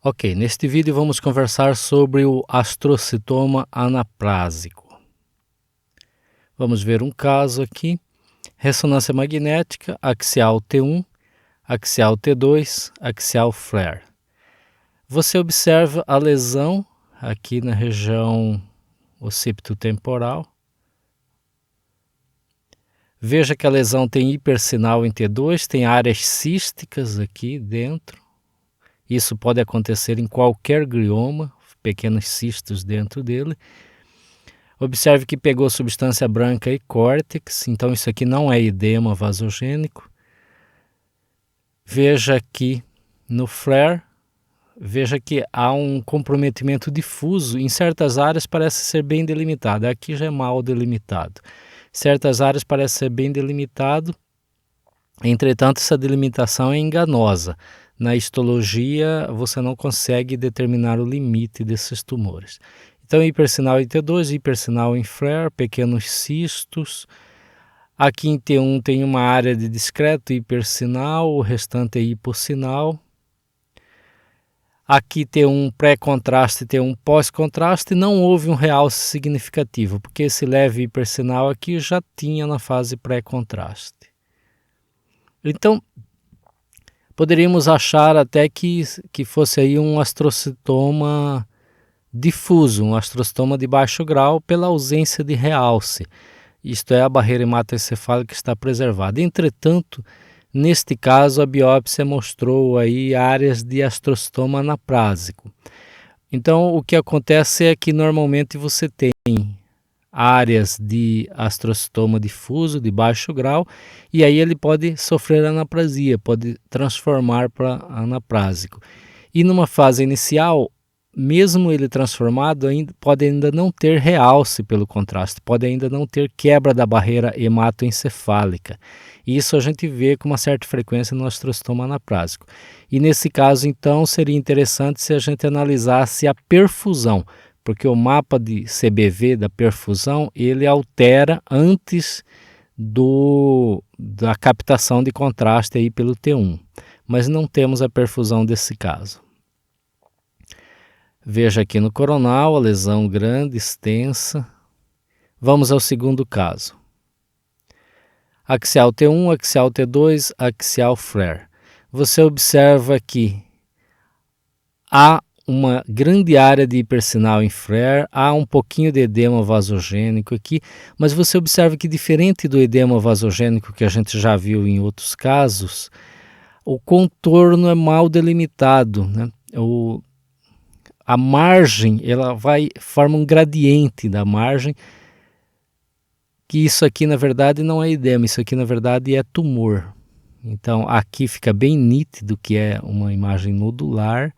Ok, neste vídeo vamos conversar sobre o astrocitoma anaplásico. Vamos ver um caso aqui, ressonância magnética, axial T1, axial T2, axial flare. Você observa a lesão aqui na região occipitotemporal. Veja que a lesão tem hipersinal em T2, tem áreas císticas aqui dentro. Isso pode acontecer em qualquer glioma, pequenos cistos dentro dele. Observe que pegou substância branca e córtex, então isso aqui não é edema vasogênico. Veja aqui no flare, veja que há um comprometimento difuso, em certas áreas parece ser bem delimitado, aqui já é mal delimitado. Certas áreas parece ser bem delimitado, entretanto essa delimitação é enganosa. Na histologia, você não consegue determinar o limite desses tumores. Então, hipersinal em T2, hipersinal em flare, pequenos cistos. Aqui em T1 tem uma área de discreto hipersinal, o restante é hipossinal. Aqui T1 pré-contraste, T1 pós-contraste, não houve um realce significativo, porque esse leve hipersinal aqui já tinha na fase pré-contraste. Então, poderíamos achar até que fosse aí um astrocitoma difuso, um astrocitoma de baixo grau pela ausência de realce. Isto é, a barreira hematoencefálica está preservada. Entretanto, neste caso, a biópsia mostrou aí áreas de astrocitoma anaplásico. Então, o que acontece é que normalmente você tem áreas de astrocitoma difuso, de baixo grau, e aí ele pode sofrer anaplasia, pode transformar para anaplásico. E numa fase inicial, mesmo ele transformado, pode ainda não ter realce pelo contraste, pode ainda não ter quebra da barreira hematoencefálica. Isso a gente vê com uma certa frequência no astrocitoma anaplásico. E nesse caso, então, seria interessante se a gente analisasse a perfusão, porque o mapa de CBV da perfusão, ele altera antes da captação de contraste aí pelo T1, mas não temos a perfusão desse caso. Veja aqui no coronal, a lesão grande, extensa. Vamos ao segundo caso. Axial T1, axial T2, axial flare. Você observa que há uma grande área de hipersinal em flare, há um pouquinho de edema vasogênico aqui, mas você observa que diferente do edema vasogênico que a gente já viu em outros casos, o contorno é mal delimitado, né? A margem, ela forma um gradiente da margem, que isso aqui na verdade não é edema, isso aqui na verdade é tumor. Então aqui fica bem nítido que é uma imagem nodular.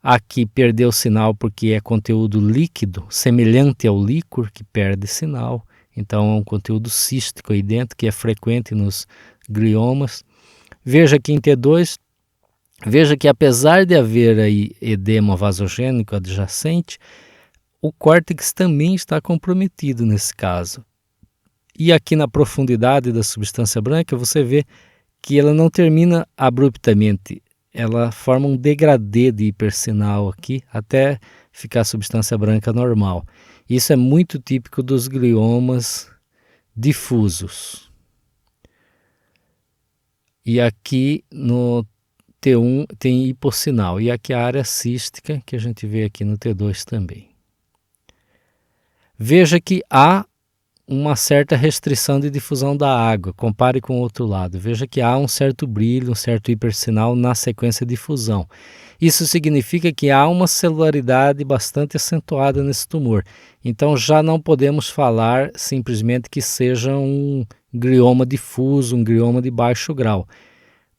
Aqui perdeu sinal porque é conteúdo líquido, semelhante ao líquor que perde sinal. Então é um conteúdo cístico aí dentro que é frequente nos gliomas. Veja aqui em T2, veja que apesar de haver aí edema vasogênico adjacente, o córtex também está comprometido nesse caso. E aqui na profundidade da substância branca você vê que ela não termina abruptamente. Ela forma um degradê de hipersinal aqui, até ficar a substância branca normal. Isso é muito típico dos gliomas difusos. E aqui no T1 tem hipossinal, e aqui a área cística, que a gente vê aqui no T2 também. Veja que há uma certa restrição de difusão da água, compare com o outro lado. Veja que há um certo brilho, um certo hipersinal na sequência de fusão. Isso significa que há uma celularidade bastante acentuada nesse tumor. Então já não podemos falar simplesmente que seja um glioma difuso, um glioma de baixo grau,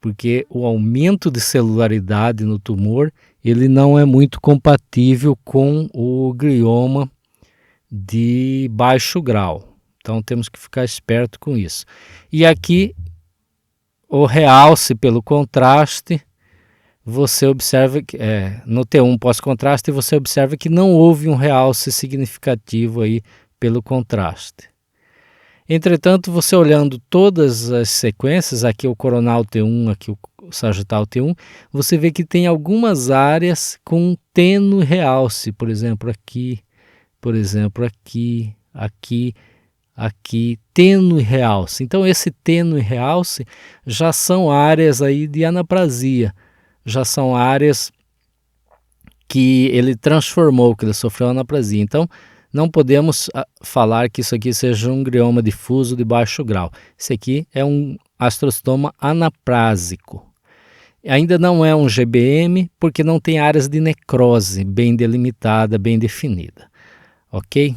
porque o aumento de celularidade no tumor, ele não é muito compatível com o glioma de baixo grau. Então temos que ficar esperto com isso. E aqui o realce pelo contraste, você observa que no T1 pós-contraste, você observa que não houve um realce significativo aí pelo contraste. Entretanto, você olhando todas as sequências, aqui o coronal T1, aqui o sagital T1, você vê que tem algumas áreas com tênue realce, por exemplo, aqui, aqui, tênue realce. Então esse tênue realce já são áreas aí de anaprasia, já são áreas que ele transformou, que ele sofreu anaprasia. Então não podemos falar que isso aqui seja um glioma difuso de baixo grau. Esse aqui é um astrocitoma anaprásico. Ainda não é um GBM porque não tem áreas de necrose bem delimitada, bem definida. Ok?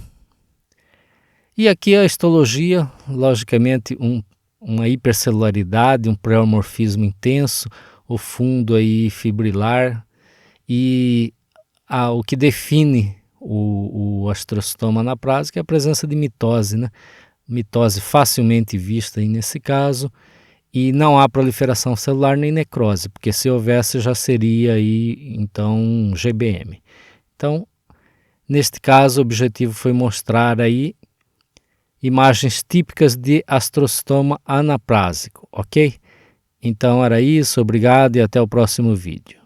E aqui a histologia, logicamente uma hipercelularidade, um pleomorfismo intenso, o fundo aí fibrilar e o que define o astrocitoma anaprásico é a presença de mitose, né? Mitose facilmente vista aí nesse caso, e não há proliferação celular nem necrose, porque se houvesse já seria aí então GBM. Então, neste caso, o objetivo foi mostrar aí imagens típicas de astrocitoma anaprásico, ok? Então era isso, obrigado e até o próximo vídeo.